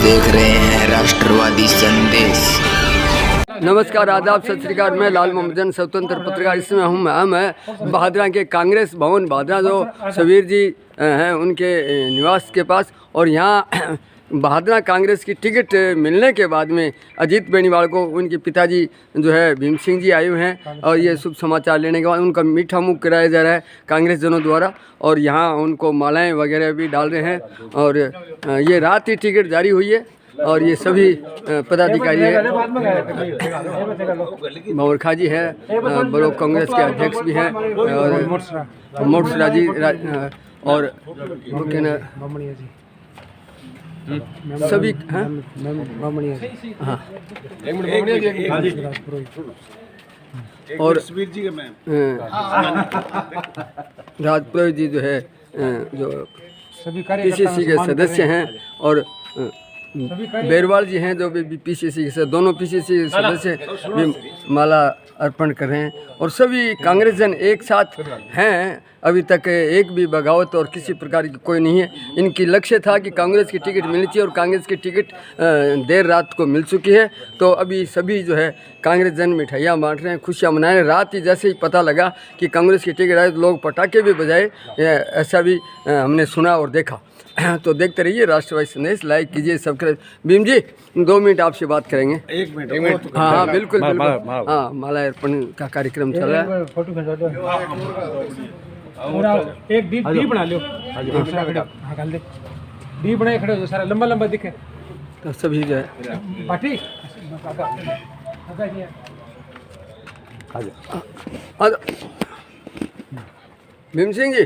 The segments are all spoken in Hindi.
देख रहे हैं राष्ट्रवादी संदेश। नमस्कार, आदाब, सत श्री अकाल। मैं लाल मोहम्मदन, स्वतंत्र पत्रकार। इसमें हम हैं भादरा के कांग्रेस भवन भादरा, जो सवीर जी हैं उनके निवास के पास। और यहाँ भादरा कांग्रेस की टिकट मिलने के बाद में अजीत बेनीवाल को उनके पिताजी जो है भीम सिंह जी आए हुए हैं, और ये शुभ समाचार लेने के बाद उनका मीठा मुँह कराया जा रहा है कांग्रेस जनों द्वारा। और यहाँ उनको मालाएँ वगैरह भी डाल रहे हैं। और ये रात ही टिकट जारी हुई है और ये सभी पदाधिकारी हैं। मौरखा जी है, ब्लॉक कांग्रेस के अध्यक्ष भी हैं, और मोटसरा जी और सभी हैं। हाँ, और राजपुरोहित जी जो है जो पीसीसी के सदस्य हैं, और बेरवाल जी हैं जो भी पीसीसी से, दोनों पीसीसी सदस्य भी माला अर्पण कर रहे हैं। और सभी कांग्रेस जन एक साथ हैं। अभी तक एक भी बगावत और किसी प्रकार की कोई नहीं है। इनकी लक्ष्य था कि कांग्रेस की टिकट मिलनी चाहिए, और कांग्रेस की टिकट देर रात को मिल चुकी है। तो अभी सभी जो है कांग्रेस जन मिठाइयाँ बांट रहे हैं, खुशियाँ मना रहे हैं। रात ही जैसे ही पता लगा कि कांग्रेस की टिकट आई तो लोग पटाखे भी बजाए, ऐसा भी हमने सुना और देखा। तो देखते रहिए राष्ट्रवादी संदेश, लाइक कीजिए, सब्सक्राइब। भीम जी 2 मिनट आपसे बात करेंगे। एक मिनट। हाँ बिल्कुल बिल्कुल। हाँ, माला अर्पण का कार्यक्रम चल रहा है। फोटो खिंचा दो और एक डी बना लो। हाँ डाल दे, डी बनाए खड़े हो जाओ, सारा लंबा लंबा दिखे तो सभी जो है बाटी। भीम सिंह जी,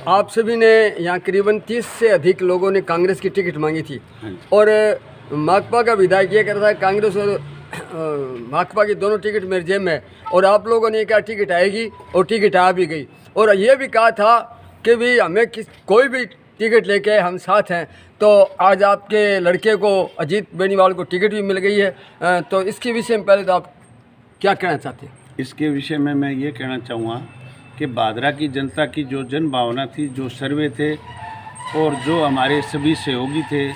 आप सभी ने यहाँ करीबन 30 से अधिक लोगों ने कांग्रेस की टिकट मांगी थी, और माकपा का विधायक ये करता है कांग्रेस और माकपा की दोनों टिकट मेरे जेब में है। और आप लोगों ने क्या टिकट आएगी, और टिकट आ भी गई। और ये भी कहा था कि भी हमें कोई भी टिकट लेके हम साथ हैं। तो आज आपके लड़के को, अजीत बेनीवाल को, टिकट भी मिल गई है। तो इसके विषय में पहले तो आप क्या कहना चाहते हैं? इसके विषय में मैं ये कहना चाहूँगा कि भादरा की जनता की जो जन भावना थी, जो सर्वे थे, और जो हमारे सभी सहयोगी थे,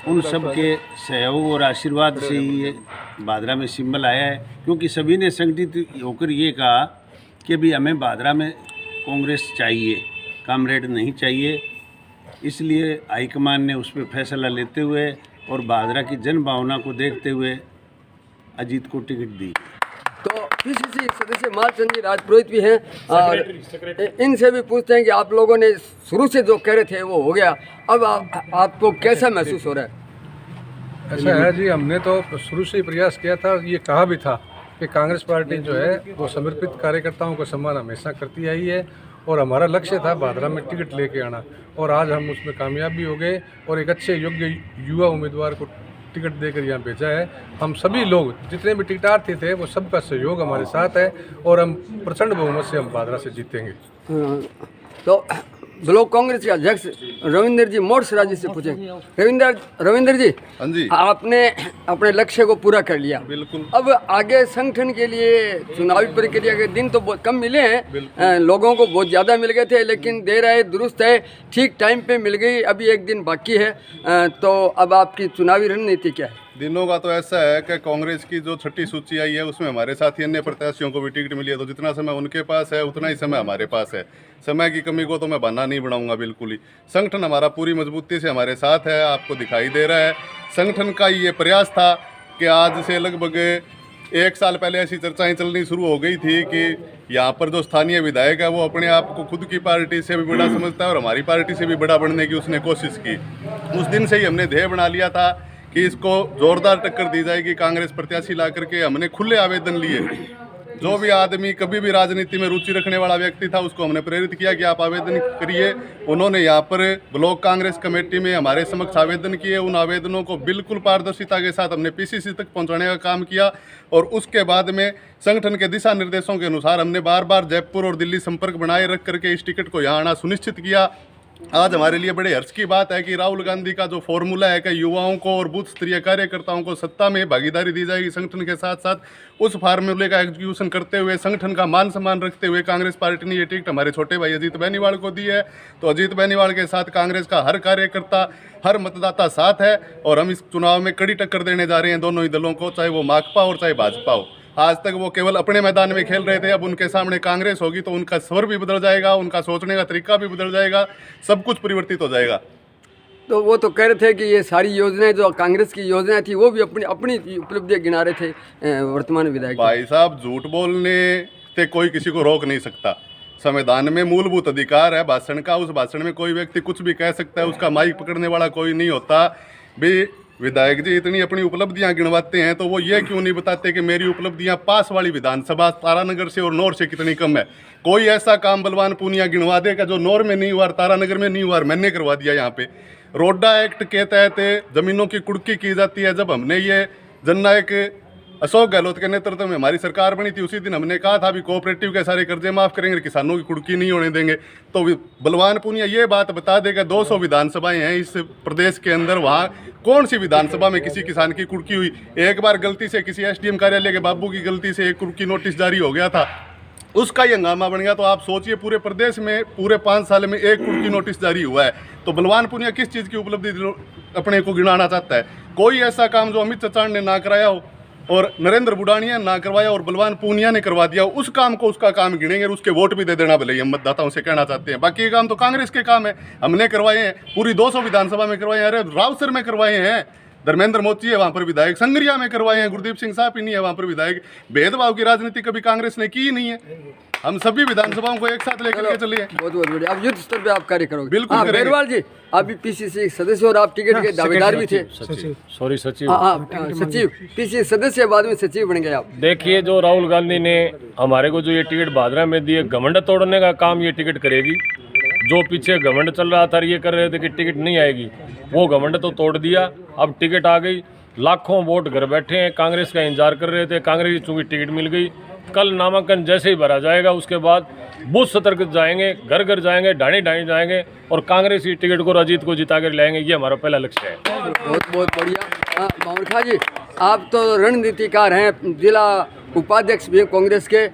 उन सब के सहयोग और आशीर्वाद से ही ये भादरा में सिंबल आया है। क्योंकि सभी ने संगठित होकर ये कहा कि भी हमें भादरा में कांग्रेस चाहिए, कामरेड नहीं चाहिए। इसलिए हाईकमान ने उस पर फैसला लेते हुए और भादरा की जन भावना को देखते हुए अजीत को टिकट दी। तो पीसीसी सदस्य मालचंद जी राजपुरोहित भी हैं, और इनसे भी पूछते हैं कि आप लोगों ने शुरू से जो कह रहे थे वो हो गया, अब आपको कैसा महसूस हो रहा है? ऐसा है जी, हमने तो शुरू से ही प्रयास किया था, ये कहा भी था कि कांग्रेस पार्टी जो है वो समर्पित कार्यकर्ताओं को सम्मान हमेशा करती आई है, और हमारा लक्ष्य था भादरा में टिकट लेके आना, और आज हम उसमें कामयाब भी हो गए, और एक अच्छे योग्य युवा उम्मीदवार को टिकट देकर यहाँ भेजा है। हम सभी लोग जितने भी टिकटार्थी थे वो सबका सहयोग हमारे साथ है, और हम प्रचंड बहुमत से हम भादरा से जीतेंगे। तो ब्लॉक कांग्रेस के अध्यक्ष रविंद्र जी मोटसरा जी से पूछेंगे। रविंद्र जी, हाँ जी, आपने अपने लक्ष्य को पूरा कर लिया। बिल्कुल। अब आगे संगठन के लिए चुनावी प्रक्रिया के दिन तो बहुत कम मिले हैं, लोगों को बहुत ज़्यादा मिल गए थे, लेकिन देर आए दुरुस्त है, ठीक टाइम पे मिल गई। अभी एक दिन बाकी है, तो अब आपकी चुनावी रणनीति क्या है? दिनों का तो ऐसा है कि कांग्रेस की जो छठी सूची आई है उसमें हमारे साथी अन्य प्रत्याशियों को भी टिकट मिली है, तो जितना समय उनके पास है उतना ही समय हमारे पास है। समय की कमी को तो मैं बहाना नहीं बनाऊंगा, बिल्कुल ही। संगठन हमारा पूरी मजबूती से हमारे साथ है, आपको दिखाई दे रहा है। संगठन का ये प्रयास था कि आज से लगभग 1 साल पहले ऐसी चर्चाएं चलनी शुरू हो गई थी कि यहाँ पर जो स्थानीय विधायक है वो अपने आप को खुद की पार्टी से भी बड़ा समझता है, और हमारी पार्टी से भी बड़ा बनने की उसने कोशिश की। उस दिन से ही हमने ध्येय बना लिया था कि इसको जोरदार टक्कर दी जाएगी कांग्रेस प्रत्याशी ला करके। हमने खुले आवेदन लिए, जो भी आदमी कभी भी राजनीति में रुचि रखने वाला व्यक्ति था उसको हमने प्रेरित किया कि आप आवेदन करिए। उन्होंने यहाँ पर ब्लॉक कांग्रेस कमेटी में हमारे समक्ष आवेदन किए। उन आवेदनों को बिल्कुल पारदर्शिता के साथ हमने पीसीसी तक पहुँचाने का काम किया, और उसके बाद में संगठन के दिशा निर्देशों के अनुसार हमने बार बार जयपुर और दिल्ली संपर्क बनाए रख करके इस टिकट को यहाँ आना सुनिश्चित किया। आज हमारे लिए बड़े हर्ष की बात है कि राहुल गांधी का जो फॉर्मूला है कि युवाओं को और बूथ स्तरीय कार्यकर्ताओं को सत्ता में भागीदारी दी जाएगी संगठन के साथ साथ, उस फार्मूले का एग्जीक्यूशन करते हुए संगठन का मान सम्मान रखते हुए कांग्रेस पार्टी ने ये टिकट हमारे छोटे भाई अजीत बेनीवाल को दी है। तो अजीत बेनीवाल के साथ कांग्रेस का हर कार्यकर्ता, हर मतदाता साथ है और हम इस चुनाव में कड़ी टक्कर देने जा रहे हैं दोनों ही दलों को, चाहे वो माकपा और चाहे भाजपा हो। आज तक वो केवल अपने मैदान में खेल रहे थे, अब उनके सामने कांग्रेस होगी तो उनका स्वर भी बदल जाएगा, उनका सोचने का तरीका भी बदल जाएगा, सब कुछ परिवर्तित हो जाएगा। तो वो तो कह रहे थे कि ये सारी योजनाएं जो कांग्रेस की योजनाएं थी वो भी अपनी अपनी उपलब्धियां गिना रहे थे वर्तमान विधायक। भाई साहब, झूठ बोलने से कोई किसी को रोक नहीं सकता। संविधान में मूलभूत अधिकार है भाषण का, उस भाषण में कोई व्यक्ति कुछ भी कह सकता है, उसका माइक पकड़ने वाला कोई नहीं होता। भी विधायक जी इतनी अपनी उपलब्धियां गिनवाते हैं तो वो ये क्यों नहीं बताते कि मेरी उपलब्धियां पास वाली विधानसभा तारानगर से और नौर से कितनी कम है। कोई ऐसा काम बलवान पूनिया गिनवा देगा जो नौर में नहीं हुआ, तारानगर में नहीं हुआ, मैंने करवा दिया। यहाँ पे रोडा एक्ट के तहत जमीनों की कुर्की की जाती है। जब हमने ये जननायक अशोक गहलोत के नेतृत्व में हमारी सरकार बनी थी, उसी दिन हमने कहा था भी कोऑपरेटिव के सारे कर्जे माफ़ करेंगे, किसानों की कुर्की नहीं होने देंगे। तो बलवान पूनिया ये बात बता देगा 200 विधानसभाएं हैं इस प्रदेश के अंदर, वहाँ कौन सी विधानसभा में किसी किसान की कुर्की हुई। एक बार गलती से किसी एसडीएम कार्यालय के बाबू की गलती से एक कुर्की नोटिस जारी हो गया था, उसका ही हंगामा बन गया। तो आप सोचिए पूरे प्रदेश में पूरे 5 साल में एक कुर्की नोटिस जारी हुआ है। तो बलवान पूनिया किस चीज़ की उपलब्धि अपने को गिनाना चाहता है? कोई ऐसा काम जो अमित चचान ने ना कराया हो और नरेंद्र बुडानिया ना करवाया और बलवान पूनिया ने करवा दिया, उस काम को उसका काम गिनेंगे और उसके वोट भी दे देना भले, हम मतदाताओं से कहना चाहते हैं। बाकी ये काम तो कांग्रेस के काम है, हमने करवाए हैं, पूरी 200 विधानसभा में करवाए हैं। अरे रावसर में करवाए हैं, धर्मेंद्र मोची है वहाँ पर विधायक, संगरिया में करवाए हैं, गुरदीप सिंह साहब ही नहीं है वहाँ पर विधायक। भेदभाव की राजनीति कभी कांग्रेस ने की ही नहीं है। हम सभी विधानसभाओं को एक साथ लेकर के चलिए। बहुत बहुत बढ़िया। अब युद्ध स्तर पे आप कार्य करोगे? बिल्कुल करेंगे। बेनीवाल जी, आप भी पीसीसी सदस्य और आप टिकट के दावेदार भी थे। सॉरी सचिव। हाँ, सचिव, पीसीसी सदस्य बाद में सचिव बन गए आप। देखिए, जो राहुल गांधी ने हमारे को जो ये टिकट भादरा में दिए, घमंड तोड़ने का काम ये टिकट करेगी। जो पीछे घमंड चल रहा था, ये कर रहे थे कि टिकट नहीं आएगी, वो घमंड तो तोड़ दिया। अब टिकट आ गई, लाखों वोट घर बैठे हैं, कांग्रेस का इंतजार कर रहे थे, कांग्रेस की चूंकि टिकट मिल गई। कल नामांकन जैसे ही भरा जाएगा उसके बाद बूथ स्तर तक जाएंगे, घर घर जाएंगे, ढाणी ढाणी जाएंगे और कांग्रेस की टिकट को अजीत को जिता कर लाएंगे। ये हमारा पहला लक्ष्य है। बहुत बहुत बढ़िया। मामूर खां जी, आप तो रणनीतिकार हैं, जिला उपाध्यक्ष भी हैं कांग्रेस के,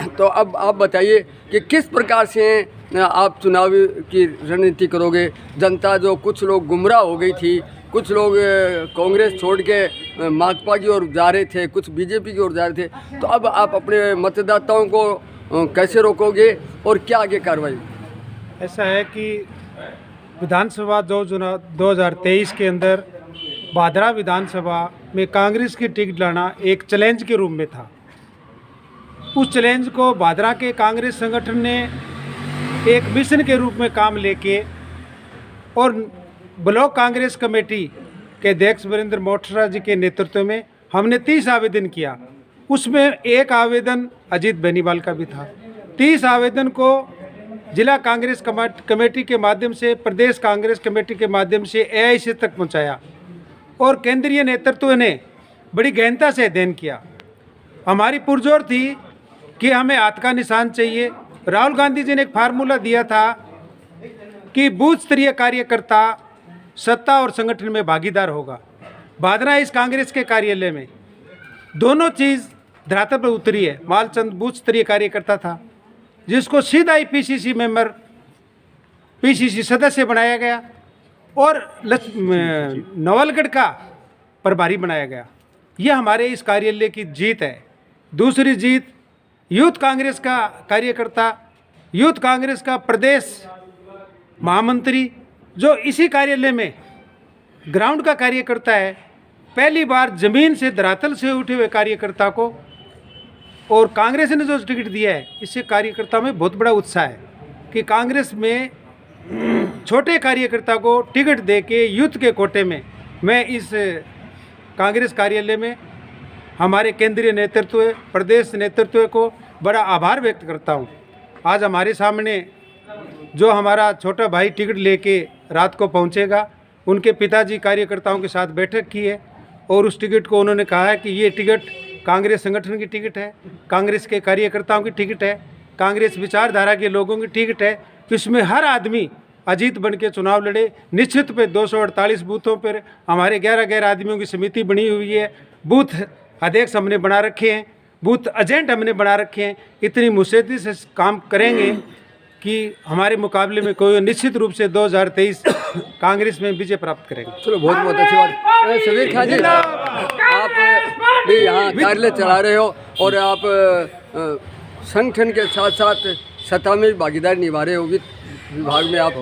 तो अब आप बताइए कि किस प्रकार से आप चुनाव की रणनीति करोगे? जनता जो कुछ लोग गुमराह हो गई थी, कुछ लोग कांग्रेस छोड़ के माकपा की ओर जा रहे थे, कुछ बीजेपी की ओर जा रहे थे, तो अब आप अपने मतदाताओं को कैसे रोकोगे और क्या आगे कार्रवाई? ऐसा है कि विधानसभा 2023 के अंदर भादरा विधानसभा में कांग्रेस की टिकट लाना एक चैलेंज के रूप में था। उस चैलेंज को भादरा के कांग्रेस संगठन ने एक मिशन के रूप में काम लेके और ब्लॉक कांग्रेस कमेटी के अध्यक्ष वीरेंद्र मोटरा जी के नेतृत्व में हमने 30 आवेदन किया। उसमें एक आवेदन अजीत बेनीवाल का भी था। 30 आवेदन को जिला कांग्रेस कमेटी के माध्यम से, प्रदेश कांग्रेस कमेटी के माध्यम से AIC तक पहुंचाया और केंद्रीय नेतृत्व ने बड़ी गहनता से अध्ययन किया। हमारी पुरजोर थी कि हमें हाथ का निशान चाहिए। राहुल गांधी जी ने एक फार्मूला दिया था कि बूथ स्तरीय कार्यकर्ता सत्ता और संगठन में भागीदार होगा। भादरा इस कांग्रेस के कार्यालय में दोनों चीज़ धरातल पर उतरी है। मालचंद बूथ स्तरीय कार्यकर्ता था जिसको सीधा ही PCC मेंबर, PCC सदस्य बनाया गया और नवलगढ़ का प्रभारी बनाया गया। यह हमारे इस कार्यालय की जीत है। दूसरी जीत, यूथ कांग्रेस का कार्यकर्ता, यूथ कांग्रेस का प्रदेश महामंत्री जो इसी कार्यालय में ग्राउंड का कार्यकर्ता है, पहली बार जमीन से, धरातल से उठे हुए कार्यकर्ता को, और कांग्रेस ने जो टिकट दिया है, इससे कार्यकर्ता में बहुत बड़ा उत्साह है कि कांग्रेस में छोटे कार्यकर्ता को टिकट देके यूथ के कोटे में मैं इस कांग्रेस कार्यालय में हमारे केंद्रीय नेतृत्व, प्रदेश नेतृत्व को बड़ा आभार व्यक्त करता हूँ। आज हमारे सामने जो हमारा छोटा भाई टिकट लेके रात को पहुँचेगा, उनके पिताजी कार्यकर्ताओं के साथ बैठक की है और उस टिकट को उन्होंने कहा है कि ये टिकट कांग्रेस संगठन की टिकट है, कांग्रेस के कार्यकर्ताओं की टिकट है, कांग्रेस विचारधारा के लोगों की टिकट है। तो इसमें हर आदमी अजीत बन के चुनाव लड़े। निश्चित पे 248 बूथों पर हमारे 11 आदमियों की समिति बनी हुई है। बूथ अध्यक्ष हमने बना रखे हैं, बूथ एजेंट हमने बना रखे हैं। इतनी मुस्तैदी से काम करेंगे कि हमारे मुकाबले में कोई निश्चित रूप से 2023 कांग्रेस में विजय प्राप्त करेंगे। चलो बहुत बहुत अच्छी बात। शबीर खान जी, आप भी यहाँ कार्यालय चला रहे हो और आप संगठन के साथ साथ सत्ता में भागीदारी निभा रहे हो, वित्त विभाग में आप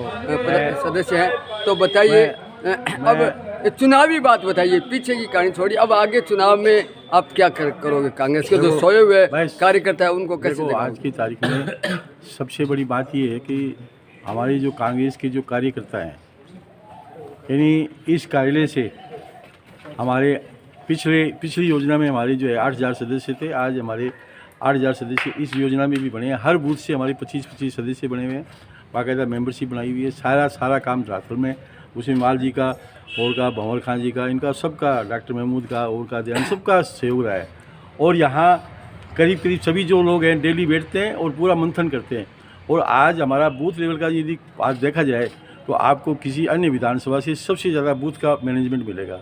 सदस्य हैं। तो बताइए, अब चुनावी बात बताइए, पीछे की कहानी छोड़िए, अब आगे चुनाव में आप क्या करोगे? कांग्रेस के जो सोए हुए कार्यकर्ता है उनको कैसे देखो? आज की तारीख में सबसे बड़ी बात ये है कि हमारी जो कांग्रेस के जो कार्यकर्ता हैं, यानी इस कार्यालय से हमारे पिछली योजना में हमारे जो है 8,000 सदस्य थे, आज हमारे 8,000 सदस्य इस योजना में भी बने हैं। हर बूथ से हमारे 25-25 सदस्य बने हुए हैं, बाकायदा मेंबरशिप बनाई हुई है। सारा काम रातफल में, उसमें माल जी का और का भंवर खान जी का, इनका सबका, डॉक्टर महमूद का और का ध्यान सबका सहयोग रहा है। और यहाँ करीब सभी जो लोग हैं डेली बैठते हैं और पूरा मंथन करते हैं। और आज हमारा बूथ लेवल का यदि आज देखा जाए तो आपको किसी अन्य विधानसभा से सबसे ज़्यादा बूथ का मैनेजमेंट मिलेगा।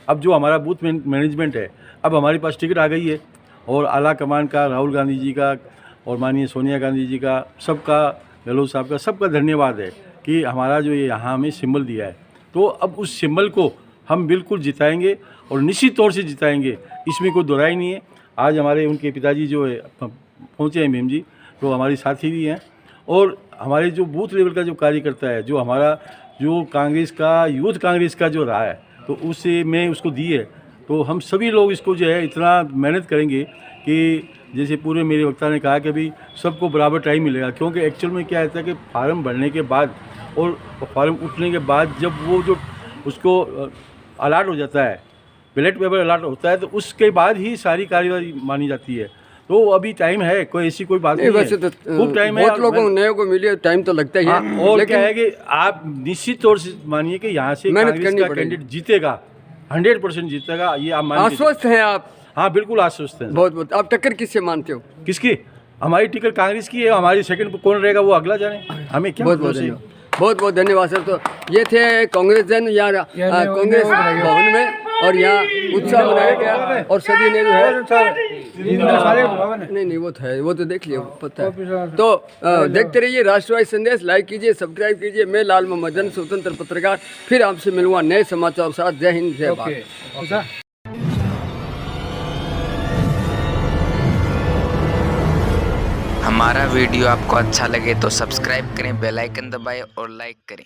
अब जो हमारा बूथ मैनेजमेंट है, अब हमारे पास टिकट आ गई है और आला कमान का, राहुल गांधी जी का और माननीय सोनिया गांधी जी का, सबका, गहलोत साहब का, सबका धन्यवाद है कि हमारा जो ये यहाँ हमें सिंबल दिया है। तो अब उस सिंबल को हम बिल्कुल जिताएंगे और निश्चित तौर से जिताएंगे, इसमें कोई दोहराई नहीं है। आज हमारे उनके पिताजी जो है पहुँचे हैं, मेम जी, तो हमारे साथी भी हैं। और हमारे जो बूथ लेवल का जो कार्यकर्ता है, जो हमारा जो कांग्रेस का, यूथ कांग्रेस का जो रहा है, तो उससे मैं उसको दी है। तो हम सभी लोग इसको जो है इतना मेहनत करेंगे कि जैसे पूरे मेरे वक्ता ने कहा कि अभी सबको बराबर टाइम मिलेगा। क्योंकि एक्चुअल में क्या रहता है कि फार्म भरने के बाद और फार्म उठने के बाद जब वो जो उसको अलाट हो जाता है, बैलेट पेपर अलाट होता है, तो उसके बाद ही सारी कार्यवाही मानी जाती है। तो अभी टाइम है, कोई ऐसी कोई बात नहीं वैसे है, तो खूब टाइम है। बहुत लोगों नए को मिले, टाइम तो लगता ही है। और क्या है कि आप निश्चित तौर से मानिए कि यहाँ से कांग्रेस का कैंडिडेट जीतेगा, 100% जीतेगा, ये आप मान आश्वस्त हैं आप? हाँ बिल्कुल आश्वस्त हैं। बहुत आप टक्कर किससे मानते हो? किसकी? हमारी टिकट कांग्रेस की है, हमारी सेकंड पर कौन रहेगा वो अगला जाने, हमें क्या। बहुत धन्यवाद सर। तो ये थे कांग्रेस जन यहाँ कांग्रेस भवन में, और यहाँ उत्साह मनाया गया और सभी ने जो है नहीं वो तो है, वो तो देख लिया, पता है। तो देखते रहिए राष्ट्रवादी संदेश, लाइक कीजिए, सब्सक्राइब कीजिए। मैं लाल मोहम्मद जन, स्वतंत्र पत्रकार, फिर आपसे मिलूंगा नए समाचार साथ। जय हिंद, जय भारत। हमारा वीडियो आपको अच्छा लगे तो सब्सक्राइब करें, बेल आइकन दबाएं और लाइक करें।